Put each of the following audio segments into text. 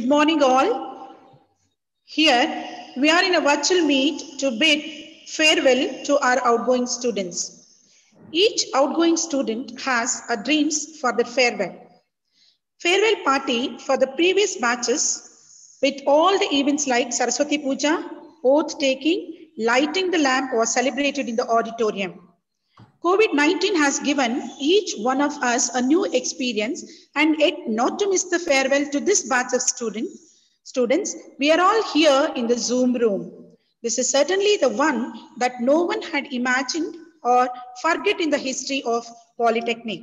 Good morning all. Here we are in a virtual meet to bid farewell to our outgoing students. Each outgoing student has a dreams for their farewell. Farewell party for the previous batches with all the events like Saraswati Puja, oath taking, lighting the lamp was celebrated in the auditorium. COVID-19 has given each one of us a new experience, and yet not to miss the farewell to this batch of students, we are all here in the Zoom room. This is certainly the one that no one had imagined or forget in the history of Polytechnic.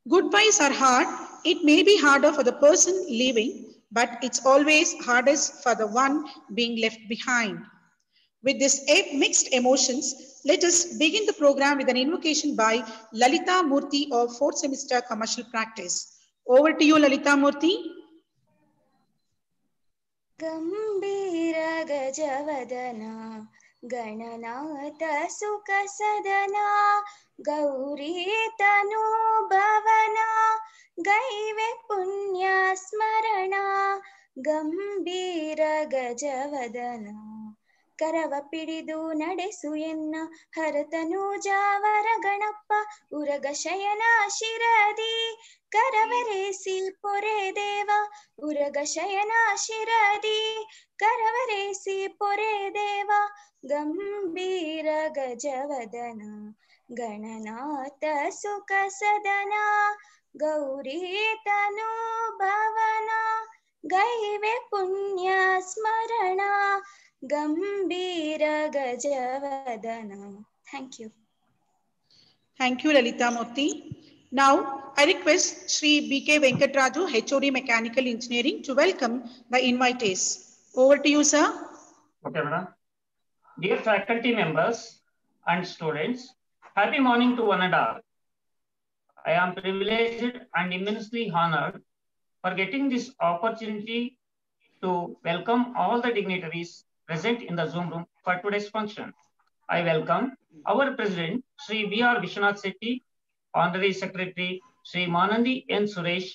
Goodbyes are hard. It may be harder for the person leaving, but it's always hardest for the one being left behind. With these mixed emotions, let us begin the program with an invocation by Lalita Murthy of 4th semester commercial practice. Over to you, Lalita Murthy. Gambhira Gajavadana Gananata Sukha Sadana Gauri Tanu Bhavana Gaive Punya Smarana Gambhira Gajavadana ಕರವ ಪಿಡಿದು ನಡೆಸು ಎನ್ನ ಹರತನು ಜಾವರ ಗಣಪ್ಪ ಉರಗ ಶಯನ ಶಿರದಿ ಕರವರೇಸಿ ಪೊರೆ ದೇವ ಉರಗ ಶಯನ ಶಿರದಿ ಕರವರೇಸಿ ಪೊರೆ ದೇವ ಗಂಭೀರ ಗಜವದನ ಗಣನಾಥ ಸುಖ ಸದನ ಗೌರಿ ತನು ಭವನ ಗೈವೆ ಪುಣ್ಯ ಸ್ಮರಣ Gambhira Gajavadana. Thank you. Thank you, Lalita Murthy. Now, I request Sri B.K. Venkatraju, HOD Mechanical Engineering, to welcome the invitees. Over to you, sir. Okay, madam. Dear faculty members and students, happy morning to one and all. I am privileged and immensely honored for getting this opportunity to welcome all the dignitaries present in the Zoom room for today's function. I welcome our President, Sri B.R. Vishwanath Sethi, Honorary Secretary, Sri Manandi N. Suresh,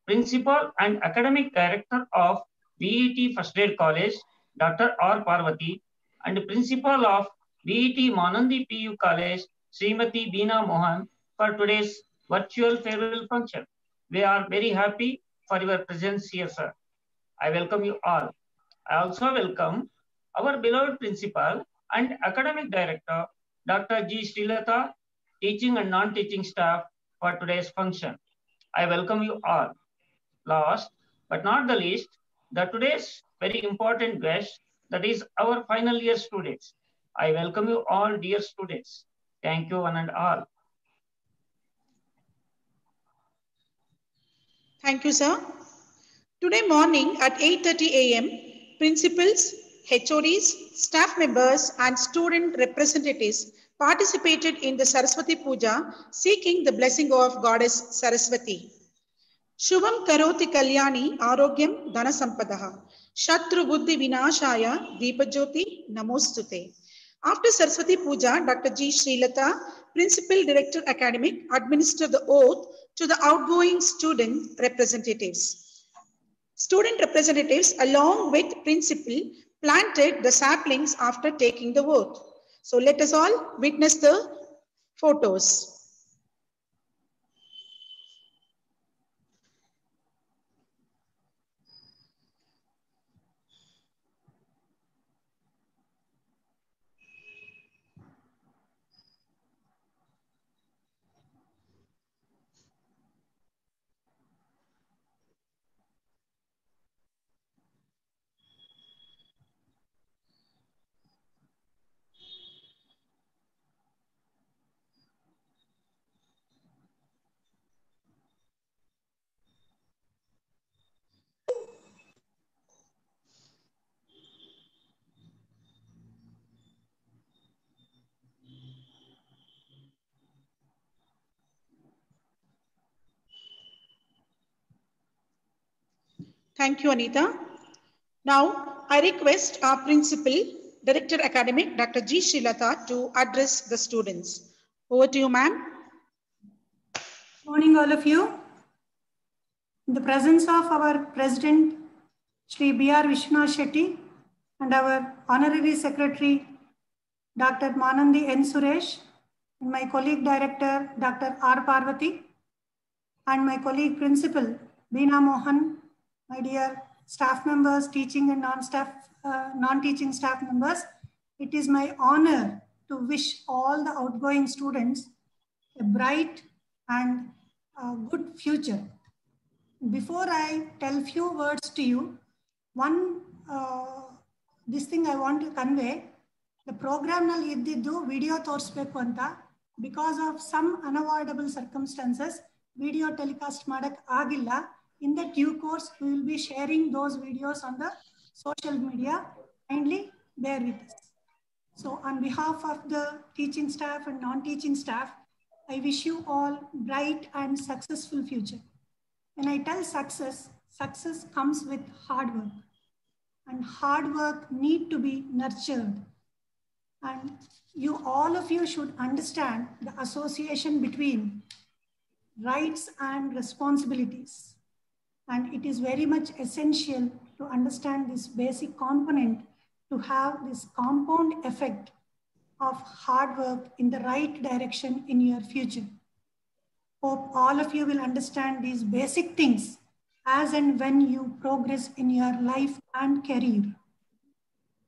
Principal and Academic Director of VET First Grade College, Dr. R. Parvati, and Principal of VET Manandi PU College, Srimati Beena Mohan, for today's virtual farewell function. We are very happy for your presence here, sir. I welcome you all. I also welcome our beloved principal and academic director, Dr. G. Srilata, teaching and non-teaching staff for today's function. I welcome you all. Last but not the least, today's very important guest, that is our final year students. I welcome you all, dear students. Thank you one and all. Thank you, sir. Today morning at 8:30 a.m., principals, HODs, staff members and student representatives participated in the Saraswati Puja seeking the blessing of Goddess Saraswati. Shubham Karoti Kalyani Arogyam Dhana Sampadaha Shatru Buddhi Vinashaya Deepajyoti Namostute. After Saraswati Puja, Dr. G. Srilata, Principal Director Academic, administered the oath to the outgoing student representatives. Student representatives along with principal planted the saplings after taking the oath. So let us all witness the photos. Thank you, Anita. Now, I request our Principal, Director Academic, Dr. G. Srilata, to address the students. Over to you, ma'am. Morning, all of you. In the presence of our President, Shri B.R. Vishwanath Shetty, and our Honorary Secretary, Dr. Manandi N. Suresh, and my colleague director, Dr. R. Parvati, and my colleague principal, Beena Mohan, my dear staff members, teaching and non-teaching staff members, it is my honor to wish all the outgoing students a bright and good future. Before I tell few words to you, this thing I want to convey, the program nalli iddidu video torsbeku anta, because of some unavoidable circumstances, video telecast madak agilla. In the due course, we will be sharing those videos on the social media. Kindly bear with us. So on behalf of the teaching staff and non-teaching staff, I wish you all bright and successful future. When I tell success, success comes with hard work, and hard work need to be nurtured. And all of you should understand the association between rights and responsibilities. And it is very much essential to understand this basic component to have this compound effect of hard work in the right direction in your future. Hope all of you will understand these basic things as and when you progress in your life and career.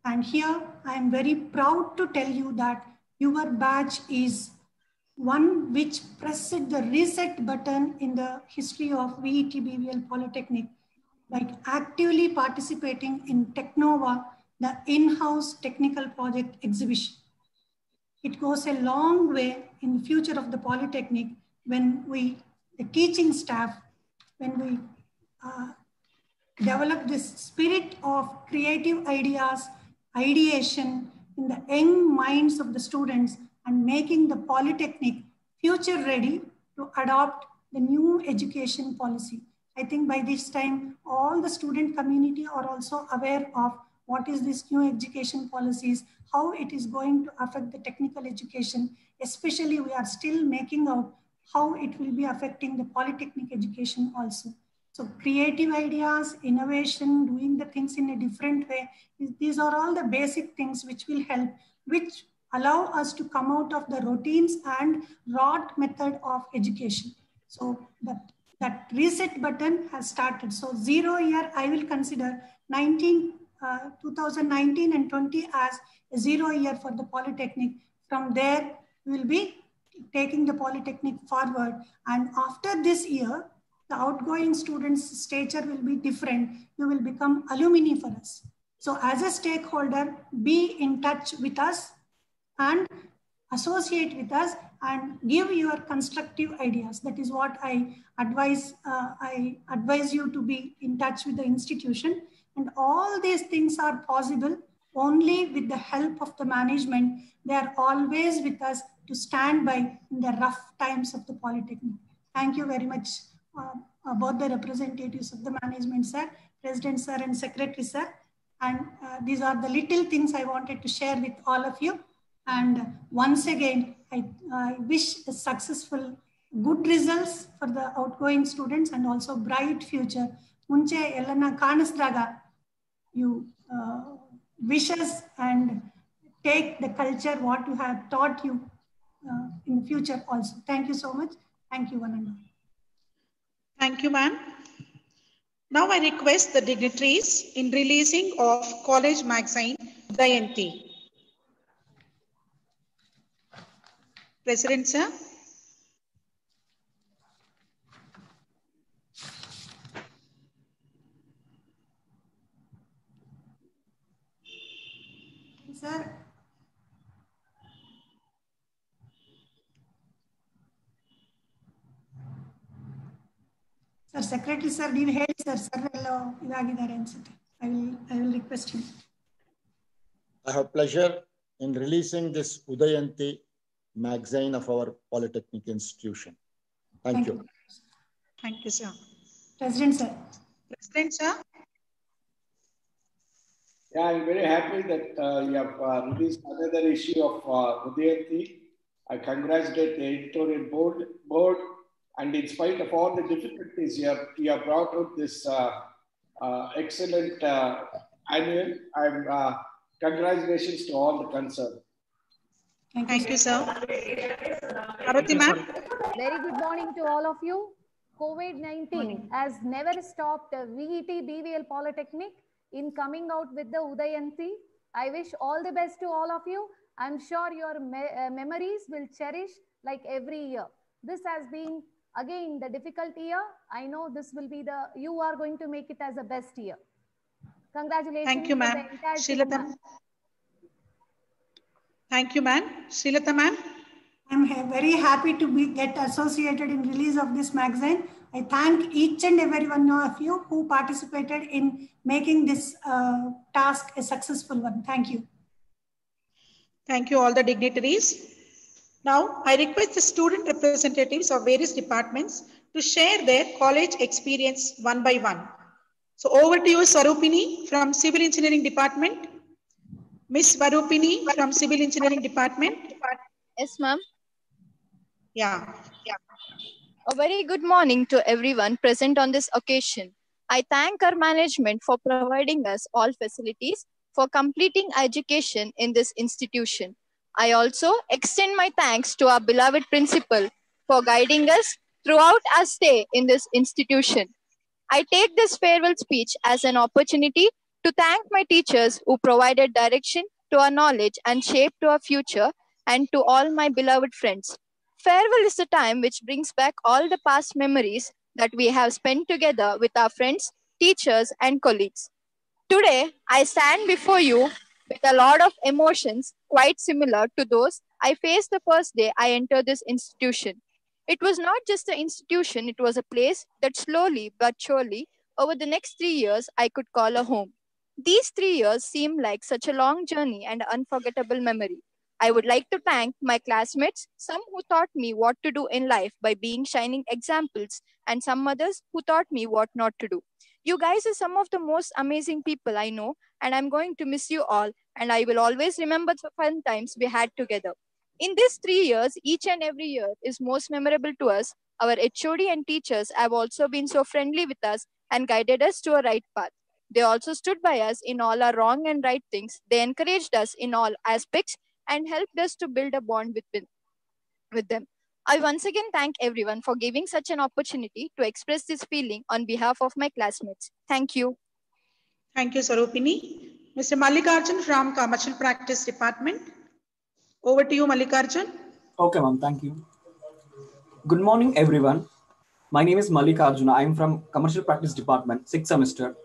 And here I am very proud to tell you that your batch is one which pressed the reset button in the history of VET BVL Polytechnic by actively participating in Technova, the in-house technical project exhibition. It goes a long way in the future of the Polytechnic when we, the teaching staff, when we develop this spirit of creative ideas, ideation in the young minds of the students and making the Polytechnic future ready to adopt the new education policy. I think by this time, all the student community are also aware of what is this new education policies, how it is going to affect the technical education. Especially we are still making out how it will be affecting the Polytechnic education also. So creative ideas, innovation, doing the things in a different way, these are all the basic things which will help, which allow us to come out of the routines and rote method of education. So that reset button has started. So 0 year, I will consider 2019 and 20 as a 0 year for the Polytechnic. From there, we will be taking the Polytechnic forward. And after this year, the outgoing students' stature will be different. You will become alumni for us. So as a stakeholder, be in touch with us and associate with us and give your constructive ideas. That is what I advise you to be in touch with the institution. And all these things are possible only with the help of the management. They are always with us to stand by in the rough times of the Polytechnic. Thank you very much, both the representatives of the management, sir, President, sir, and Secretary, sir. And these are the little things I wanted to share with all of you. And once again, I wish a successful, good results for the outgoing students and also bright future. Munche ellana kanisdaga, you wish us and take the culture, what you have taught you in the future also. Thank you so much. Thank you, one and all. Thank you, ma'am. Now I request the dignitaries in releasing of college magazine, Udayanti. President, sir. Sir. Sir, Secretary, sir, ನೀವು ಹೇಳಿ sir, ಎಲ್ಲೋ ಇದಾಗಿದ್ದಾರೆ ಅನ್ಸುತ್ತೆ. I will request him. I have pleasure in releasing this Udayanti magazine of our Polytechnic institution. Thank you. Thank you, sir. President, sir. President, sir. Yeah, I'm very happy that you have released another issue of Udayanti. I congratulate the editorial board And in spite of all the difficulties, you have brought out this excellent annual. Congratulations to all the concerned. Thank you, sir. Parvati ma'am. Very good morning to all of you. COVID-19 has never stopped VET BVL Polytechnic in coming out with the Udayanti. I wish all the best to all of you. I'm sure your memories will cherish like every year. This has been again the difficult year. I know this will be you are going to make it as the best year. Congratulations. Thank you, ma'am. Srilata. Thank you, ma'am. Srilata, ma'am. I'm very happy to get associated in release of this magazine. I thank each and every one of you who participated in making this task a successful one. Thank you. Thank you all the dignitaries. Now, I request the student representatives of various departments to share their college experience one by one. So over to you, Swarupini from Civil Engineering Department. Miss Swarupini from Civil Engineering Department. Yes, ma'am. Yeah. A very good morning to everyone present on this occasion. I thank our management for providing us all facilities for completing education in this institution. I also extend my thanks to our beloved principal for guiding us throughout our stay in this institution. I take this farewell speech as an opportunity to thank my teachers who provided direction to our knowledge and shape to our future, and to all my beloved friends. Farewell is the time which brings back all the past memories that we have spent together with our friends, teachers, and colleagues. Today, I stand before you with a lot of emotions quite similar to those I faced the first day I entered this institution. It was not just an institution, it was a place that slowly but surely, over the next 3 years, I could call a home. These 3 years seem like such a long journey and unforgettable memory. I would like to thank my classmates, some who taught me what to do in life by being shining examples, and some others who taught me what not to do. You guys are some of the most amazing people I know, and I'm going to miss you all, and I will always remember the fun times we had together. In these 3 years, each and every year is most memorable to us. Our HOD and teachers have also been so friendly with us and guided us to a right path. They also stood by us in all our wrong and right things. They encouraged us in all aspects and helped us to build a bond with them. I once again thank everyone for giving such an opportunity to express this feeling on behalf of my classmates. Thank you. Thank you, Swarupini. Mr. Mallikarjun from Commercial Practice Department. Over to you, Mallikarjun. Okay, ma'am. Thank you. Good morning, everyone. My name is Mallikarjun. I am from Commercial Practice Department, 6th semester.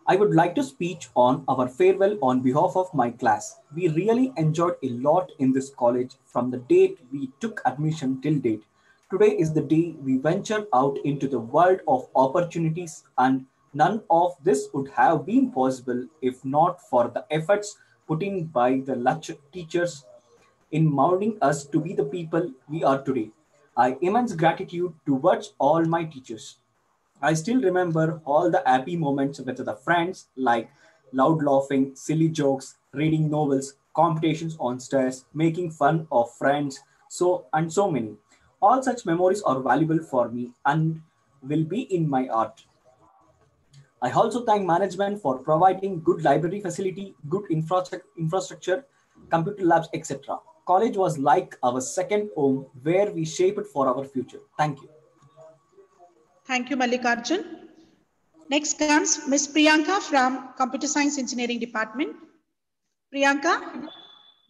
I would like to speak on our farewell on behalf of my class. We really enjoyed a lot in this college from the date we took admission till date. Today is the day we venture out into the world of opportunities, and none of this would have been possible if not for the efforts put in by the teachers in molding us to be the people we are today. I immense gratitude towards all my teachers. I still remember all the happy moments with the friends, like loud laughing, silly jokes, reading novels, competitions on stairs, making fun of friends, so many. All such memories are valuable for me and will be in my heart. I also thank management for providing good library facility, good infrastructure, computer labs, etc. College was like our second home where we shaped for our future. Thank you. Thank you, Mallikarjun. Next comes Ms. Priyanka from Computer Science Engineering Department. Priyanka.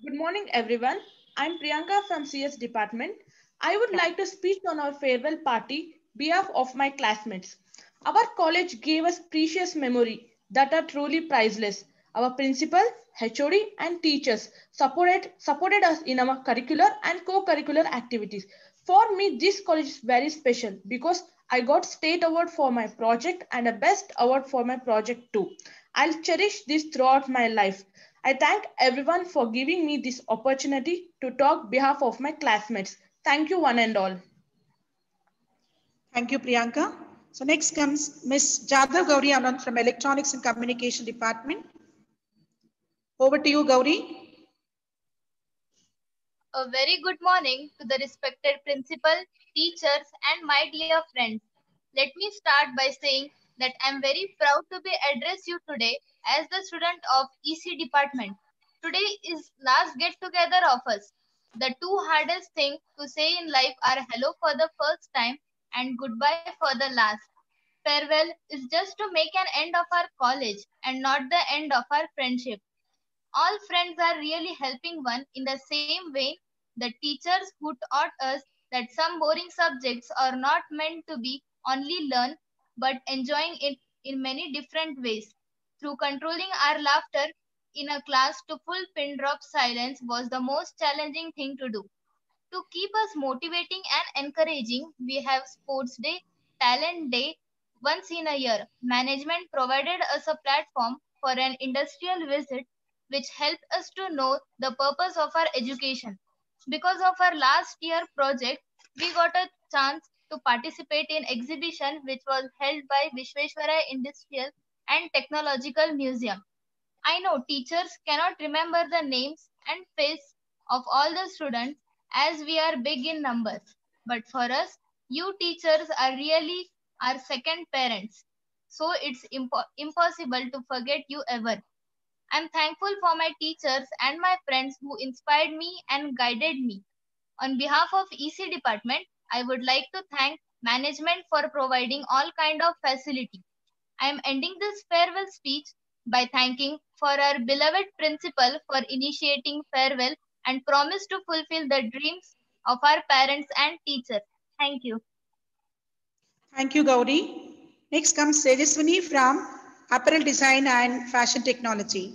Good morning, everyone. I'm Priyanka from CS Department. I would like to speak on our farewell party behalf of my classmates. Our college gave us precious memory that are truly priceless. Our principal, HOD, and teachers supported us in our curricular and co-curricular activities. For me, this college is very special because I got state award for my project and a best award for my project too. I'll cherish this throughout my life. I thank everyone for giving me this opportunity to talk on behalf of my classmates. Thank you, one and all. Thank you, Priyanka. So next comes Ms. Jadhav Gauri Anand from Electronics and Communication Department. Over to you, Gauri. A very good morning to the respected principal, teachers, and my dear friends. Let me start by saying that I am very proud to be address you today as the student of EC department. Today is last get together of us. The two hardest things to say in life are hello for the first time and goodbye for the last. Farewell is just to make an end of our college and not the end of our friendship. All friends are really helping one in the same way. The teachers who taught us that some boring subjects are not meant to be only learned but enjoying it in many different ways. Through controlling our laughter in a class to full pin drop silence was the most challenging thing to do. To keep us motivating and encouraging, we have sports day, talent day once in a year. Management provided us a platform for an industrial visit which helped us to know the purpose of our education. Because of our last year project, we got a chance to participate in exhibition which was held by Vishweshwaraya Industrial and Technological Museum. I know teachers cannot remember the names and face of all the students as we are big in numbers. But for us, you teachers are really our second parents. So it's impossible to forget you ever. I'm thankful for my teachers and my friends who inspired me and guided me. On behalf of EC department, I would like to thank management for providing all kind of facility. I am ending this farewell speech by thanking for our beloved principal for initiating farewell and promise to fulfill the dreams of our parents and teachers. Thank you. Thank you, Gauri. Next comes Tejaswini from Apparel Design and Fashion Technology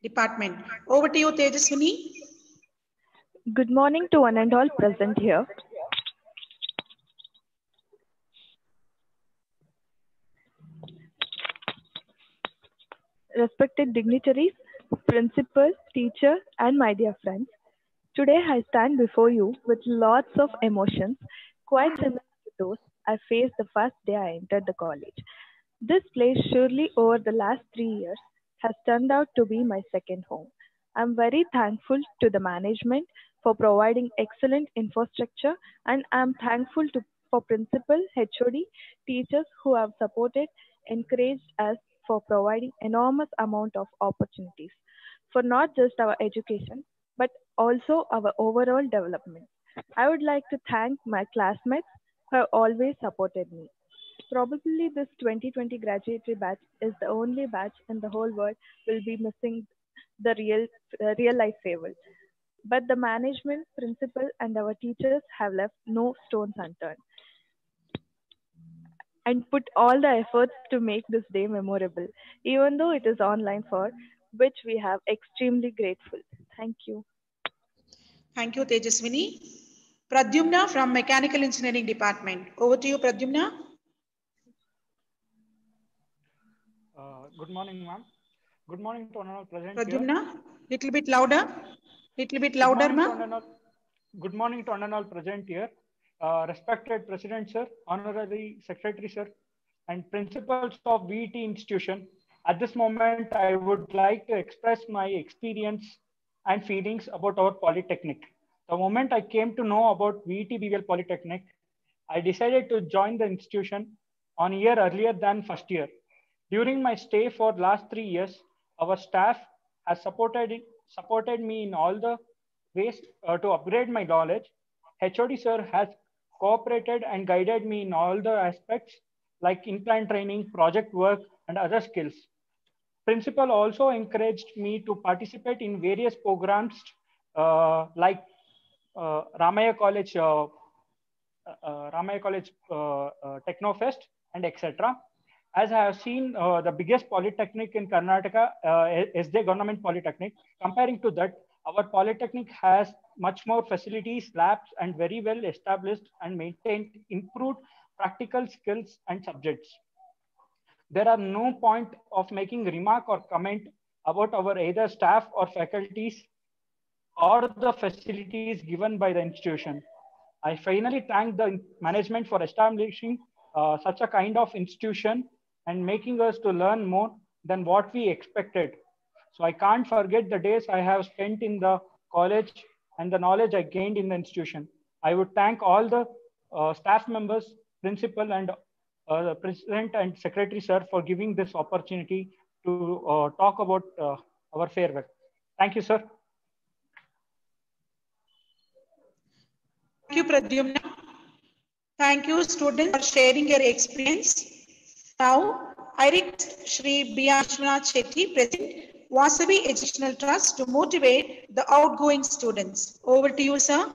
Department. Over to you, Tejaswini. Good morning to one and all present here. Respected dignitaries, principals, teachers, and my dear friends. Today I stand before you with lots of emotions, quite similar to those I faced the first day I entered the college. This place surely over the last 3 years has turned out to be my second home. I'm very thankful to the management for providing excellent infrastructure, and I'm thankful for principal, HOD, teachers who have supported, encouraged us for providing enormous amount of opportunities for not just our education, but also our overall development. I would like to thank my classmates who have always supported me. Probably this 2020 graduatory batch is the only batch in the whole world will be missing the real life farewell. But the management, principal, and our teachers have left no stones unturned and put all the efforts to make this day memorable, even though it is online, for which we have extremely grateful. Thank you. Thank you, Tejaswini. Pradyumna from Mechanical Engineering Department. Over to you, Pradyumna. Good morning, ma'am. Good morning to all present Pradyumna, here. little bit louder. Little bit louder, ma'am. Good morning to all present here. Respected President, sir, Honorary Secretary, sir, and principals of VET institution. At this moment, I would like to express my experience and feelings about our Polytechnic. The moment I came to know about VET BVL Polytechnic, I decided to join the institution on a year earlier than first year. During my stay for last 3 years, our staff has supported me in all the ways to upgrade my knowledge. HOD sir has cooperated and guided me in all the aspects like in-plan training, project work, and other skills. Principal also encouraged me to participate in various programs like Ramaya College Technofest and etc. As I have seen the biggest polytechnic in Karnataka, SD Government Polytechnic, comparing to that, our polytechnic has much more facilities, labs, and very well established and maintained improved practical skills and subjects. There are no point of making remark or comment about our either staff or faculties or the facilities given by the institution. I finally thank the management for establishing such a kind of institution and making us to learn more than what we expected. So I can't forget the days I have spent in the college and the knowledge I gained in the institution. I would thank all the staff members, principal, and the president and secretary, sir, for giving this opportunity to talk about our farewell. Thank you, sir. Thank you, Pradyumna. Thank you, students, for sharing your experience. Now, I request Shri B. R. Vishwanath Shetty, President, Vasavi Educational Trust, to motivate the outgoing students. Over to you, sir.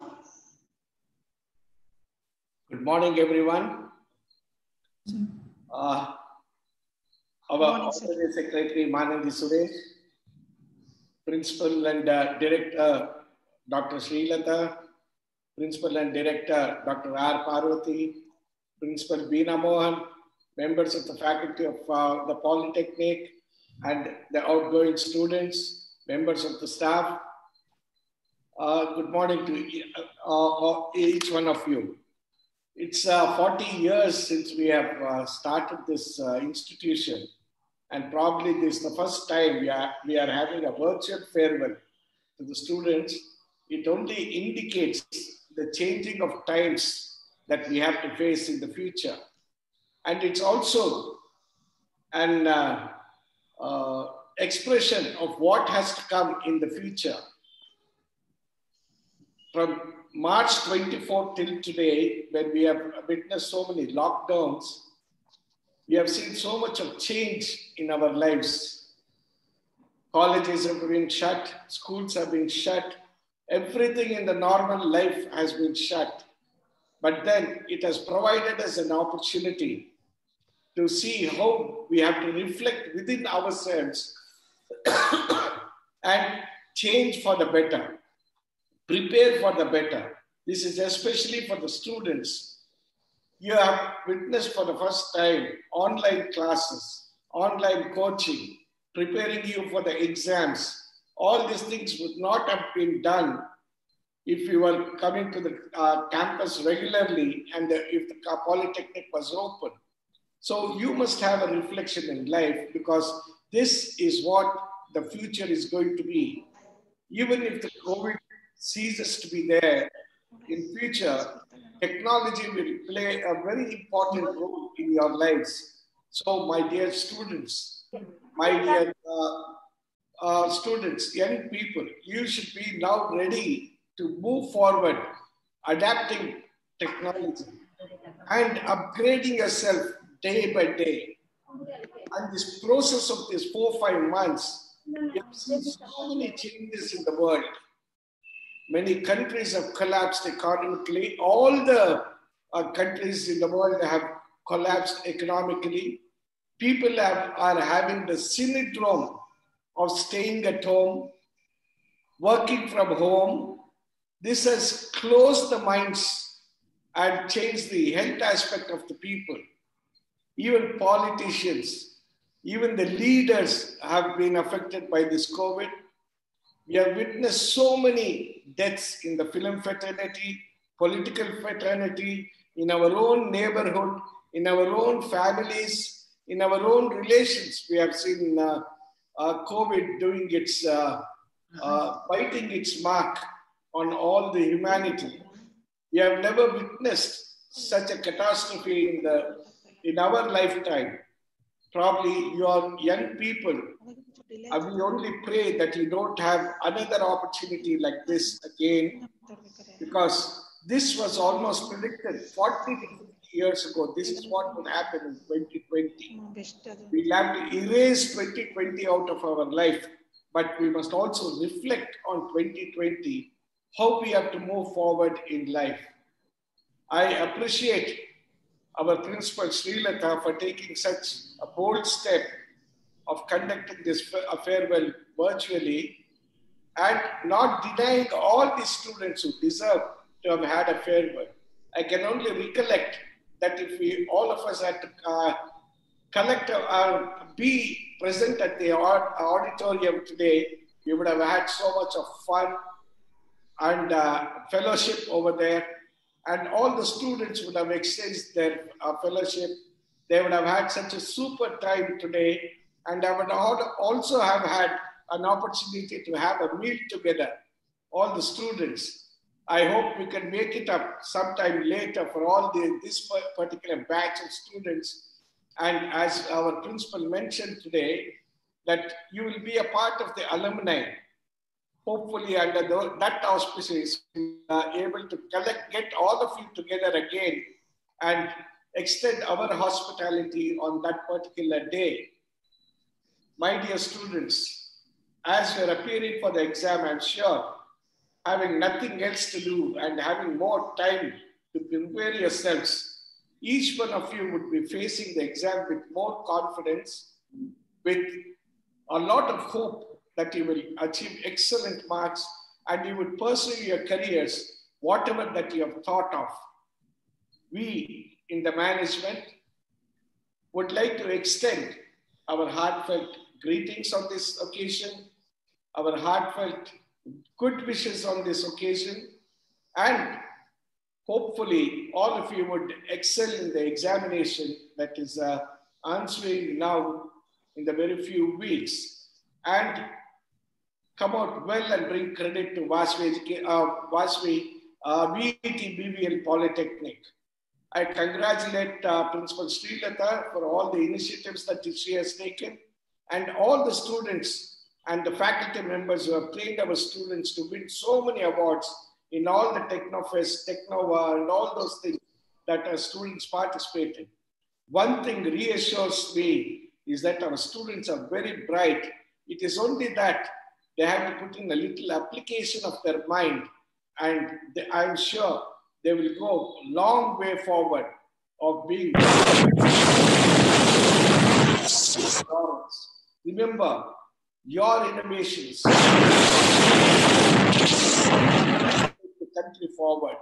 Good morning, everyone. Our Honorary Secretary Manandi Suresh, Principal and Director Dr. Srilata, Principal and Director Dr. R. Parvati, Principal Beena Mohan, members of the faculty of the Polytechnic, and the outgoing students, members of the staff. Good morning to each one of you. It's 40 years since we have started this institution, and probably this is the first time we are having a virtual farewell to the students. It only indicates the changing of times that we have to face in the future. And it's also an expression of what has to come in the future. From March 24 till today, when we have witnessed so many lockdowns, we have seen so much of change in our lives. Colleges have been shut, schools have been shut, everything in the normal life has been shut. But then it has provided us an opportunity to see how we have to reflect within ourselves and change for the better, prepare for the better. This is especially for the students. You have witnessed for the first time online classes, online coaching, preparing you for the exams. All these things would not have been done if you were coming to the campus regularly and if the Polytechnic was open. So you must have a reflection in life, because this is what the future is going to be. Even if the COVID ceases to be there, in future, technology will play a very important role in your lives. So my dear students, my dear students, young people, you should be now ready to move forward, adapting technology and upgrading yourself day by day. And this process of this 4-5 months, we have seen so many changes in the world. Many countries have collapsed economically. All the countries in the world have collapsed economically. People are having the syndrome of staying at home, working from home. This has closed the minds and changed the health aspect of the people. Even politicians, even the leaders have been affected by this COVID. We have witnessed so many deaths in the film fraternity, political fraternity, in our own neighborhood, in our own families, in our own relations. We have seen COVID doing its, biting its mark on all the humanity. We have never witnessed such a catastrophe in our lifetime. Probably your young people, I will only pray that you don't have another opportunity like this again, because this was almost predicted 40 to 50 years ago. This is what would happen in 2020. We'll have to erase 2020 out of our life, but we must also reflect on 2020, how we have to move forward in life. I appreciate our Principal Srilata for taking such a bold step of conducting this farewell virtually and not denying all the students who deserve to have had a farewell. I can only recollect that if all of us had to be present at the auditorium today, we would have had so much of fun and fellowship over there. And all the students would have exchanged their fellowship. They would have had such a super time today. And I would also have had an opportunity to have a meal together all the students. I hope we can make it up sometime later for all this particular batch of students. And as our principal mentioned today, that you will be a part of the alumni. Hopefully under that auspices, able to get all of you together again and extend our hospitality on that particular day. My dear students, as you're appearing for the exam, I'm sure, having nothing else to do and having more time to prepare yourselves, each one of you would be facing the exam with more confidence, with a lot of hope that you will achieve excellent marks and you would pursue your careers, whatever that you have thought of. We in the management would like to extend our heartfelt greetings on this occasion, our heartfelt good wishes on this occasion, and hopefully all of you would excel in the examination that is answering now in the very few weeks, and come out well and bring credit to Vasvi VET BVL Polytechnic. I congratulate Principal Srilata for all the initiatives that she has taken, and all the students and the faculty members who have trained our students to win so many awards in all the Technofest, Technova, and all those things that our students participated. One thing reassures me is that our students are very bright. It is only that they have to put in a little application of their mind, and I'm sure they will go a long way forward of being. Remember, your innovations take the country forward.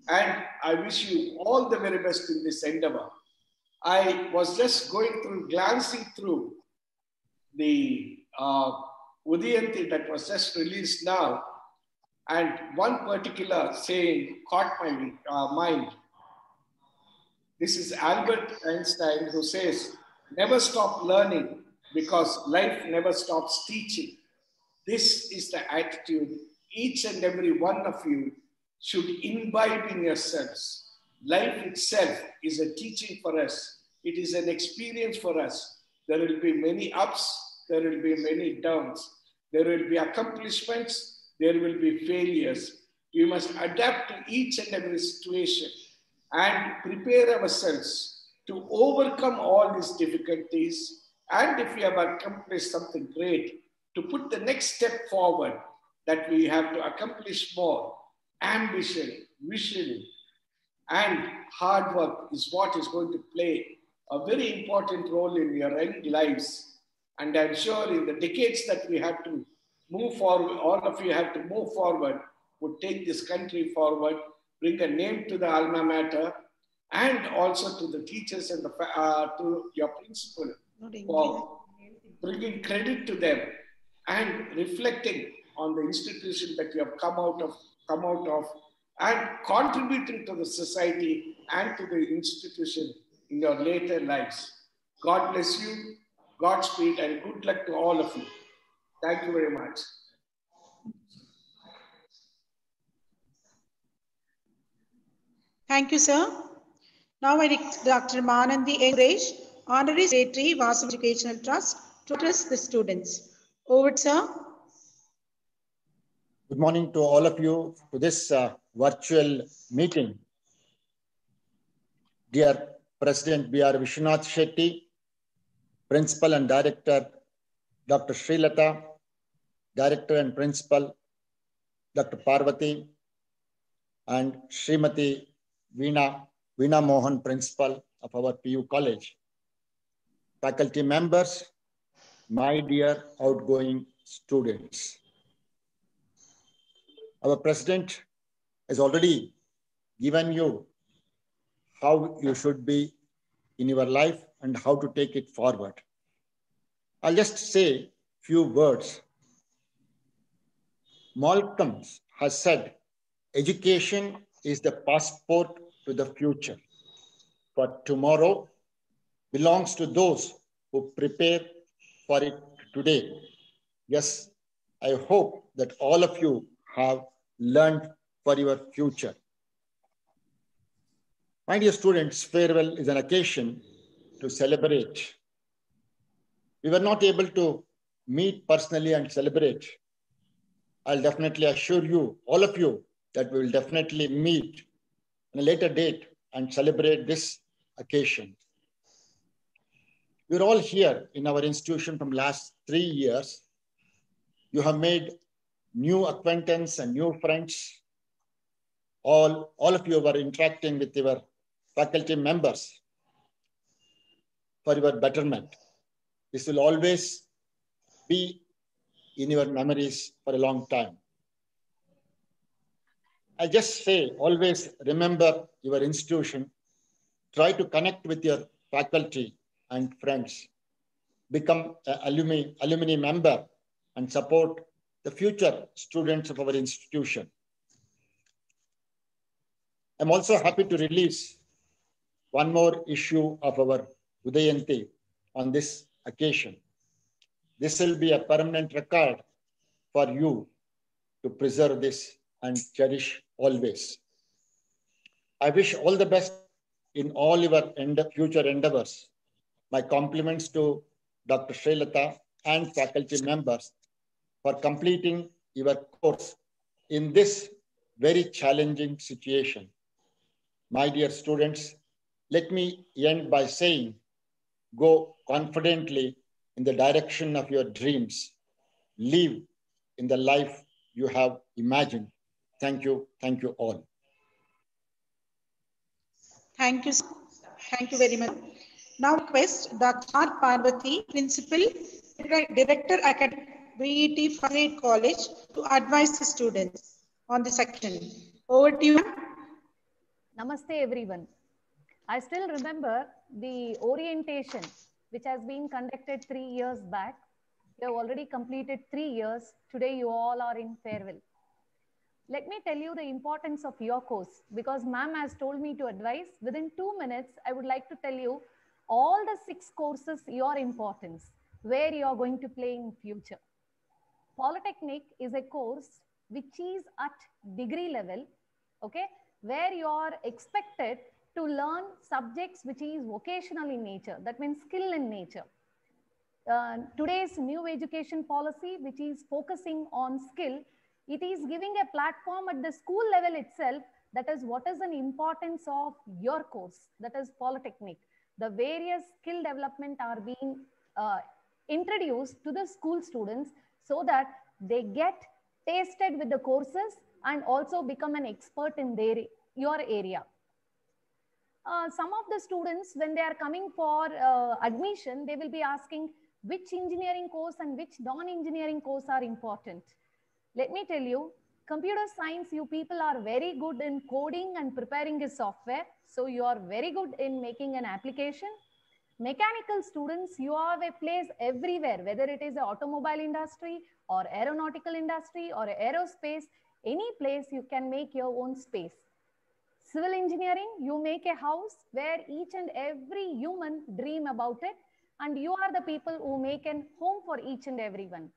And I wish you all the very best in this endeavor. I was just glancing through the Udayanti that was just released now, and one particular saying caught my mind. This is Albert Einstein who says, "Never stop learning because life never stops teaching." This is the attitude each and every one of you should imbibe in yourselves. Life itself is a teaching for us. It is an experience for us. There will be many ups, there will be many downs. There will be accomplishments, there will be failures. We must adapt to each and every situation and prepare ourselves to overcome all these difficulties. And if we have accomplished something great, to put the next step forward, that we have to accomplish more. Ambition, vision, and hard work is what is going to play a very important role in your young lives. And I'm sure in the decades that we have to move forward, all of you have to move forward, would take this country forward, bring a name to the alma mater, and also to the teachers and to your principal for bringing credit to them and reflecting on the institution that you have come out of, and contributing to the society and to the institution in your later lives. God bless you, Godspeed, and good luck to all of you. Thank you very much. Thank you, sir. Now I request Dr. Manandi English, Honorary Secretary, Vasavi Educational Trust, to address the students. Over, sir. Good morning to all of you to this virtual meeting. Dear President B.R. Vishwanath Shetty, Principal and Director Dr. Srilata, Director and Principal Dr. Parvati, and Srimati Veena Mohan, Principal of our PU College. Faculty members, my dear outgoing students. Our President has already given you how you should be in your life and how to take it forward. I'll just say few words. Malcolm has said, education is the passport to the future, but tomorrow belongs to those who prepare for it today. Yes, I hope that all of you have learned for your future. My dear students, farewell is an occasion to celebrate. We were not able to meet personally and celebrate. I'll definitely assure you, all of you, that we will definitely meet on a later date and celebrate this occasion. We're all here in our institution from last 3 years. You have made new acquaintance and new friends. All of you were interacting with your faculty members for your betterment. This will always be in your memories for a long time. I just say, always remember your institution. Try to connect with your faculty and friends. Become an alumni member and support the future students of our institution. I'm also happy to release one more issue of our Udayanti on this occasion. This will be a permanent record for you to preserve this and cherish always. I wish all the best in all your future endeavors. My compliments to Dr. Srilata and faculty members for completing your course in this very challenging situation. My dear students, let me end by saying, go confidently in the direction of your dreams. Live in the life you have imagined. Thank you all. Thank you. Thank you very much. Now request Dr. R. Parvati, Principal, Director, Academic, VET First Grade College, to advise the students on the section. Over to you. Namaste, everyone. I still remember the orientation which has been conducted 3 years back. You have already completed 3 years. Today, you all are in farewell. Let me tell you the importance of your course, because ma'am has told me to advise. Within 2 minutes, I would like to tell you all the 6 courses, your importance, where you are going to play in future. Polytechnic is a course which is at degree level, okay, where you are expected to learn subjects which is vocational in nature. That means skill in nature. Today's new education policy, which is focusing on skill, it is giving a platform at the school level itself. That is what is an importance of your course, that is Polytechnic. The various skill development are being introduced to the school students so that they get tasted with the courses and also become an expert in your area. Some of the students, when they are coming for admission, they will be asking which engineering course and which non-engineering course are important. Let me tell you, computer science, you people are very good in coding and preparing a software. So you are very good in making an application. Mechanical students, you have a place everywhere, whether it is the automobile industry or aeronautical industry or aerospace, any place you can make your own space. Civil engineering, you make a house where each and every human dream about it, and you are the people who make a home for each and everyone.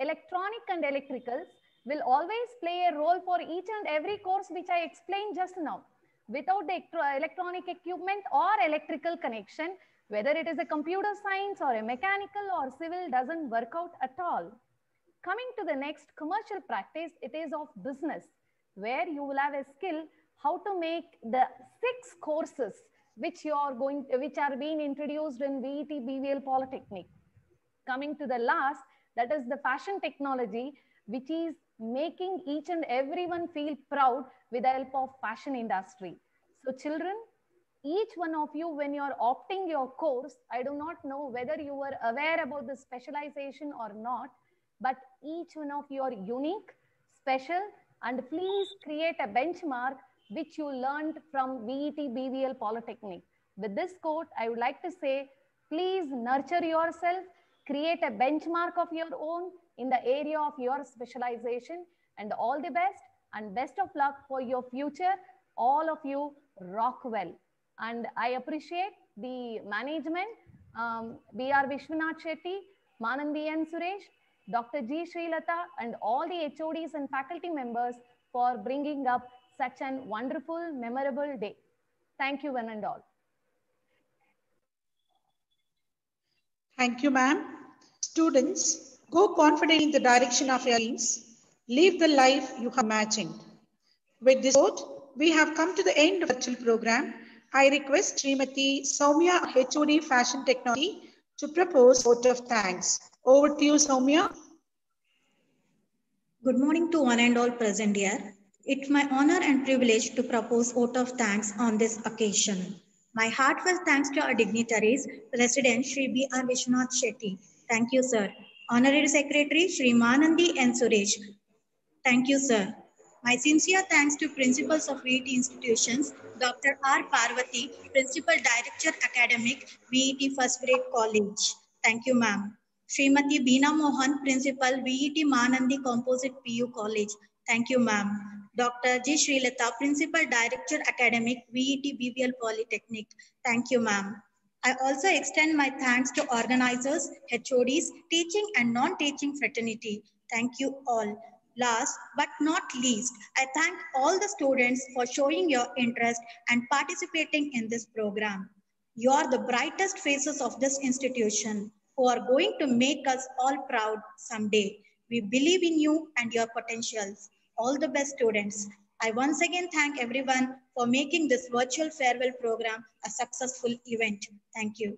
Electronic and electricals will always play a role for each and every course which I explained just now. Without the electronic equipment or electrical connection, whether it is a computer science or a mechanical or civil, doesn't work out at all. Coming to the next, commercial practice, it is of business, where you will have a skill how to make the 6 courses which are being introduced in VET BVL Polytechnic. Coming to the last, that is the fashion technology, which is making each and everyone feel proud with the help of fashion industry. So children, each one of you, when you are opting your course, I do not know whether you were aware about the specialization or not, but each one of you are unique, special, and please create a benchmark which you learned from VET BVL Polytechnic. With this quote, I would like to say, please nurture yourself, create a benchmark of your own in the area of your specialization, and all the best and best of luck for your future. All of you rock well. And I appreciate the management, B.R. Vishwanath Shetty, Manandi and Suresh, Dr. G. Srilata, and all the HODs and faculty members for bringing up such an wonderful, memorable day. Thank you, one and all. Thank you, ma'am. Students, go confidently in the direction of your dreams. Live the life you have imagined. With this note, we have come to the end of the virtual program. I request Srimati Soumya, HOD Fashion Technology, to propose a vote of thanks. Over to you, Soumya. Good morning to one and all present here. It's my honor and privilege to propose vote of thanks on this occasion. My heartfelt thanks to our dignitaries, President Shri B.R. Vishwanath Shetty. Thank you, sir. Honorary Secretary Shri Manandi and Suresh. Thank you, sir. My sincere thanks to principals of VET institutions, Dr. R. Parvati, Principal Director Academic, VET First Grade College. Thank you, ma'am. Srimati Beena Mohan, Principal, VET Manandi Composite PU College. Thank you, ma'am. Dr. G. Srilata, Principal Director Academic, VET BVL Polytechnic. Thank you, ma'am. I also extend my thanks to organizers, HODs, teaching and non-teaching fraternity. Thank you all. Last but not least, I thank all the students for showing your interest and participating in this program. You are the brightest faces of this institution who are going to make us all proud someday. We believe in you and your potentials. All the best, students. I once again thank everyone for making this virtual farewell program a successful event. Thank you.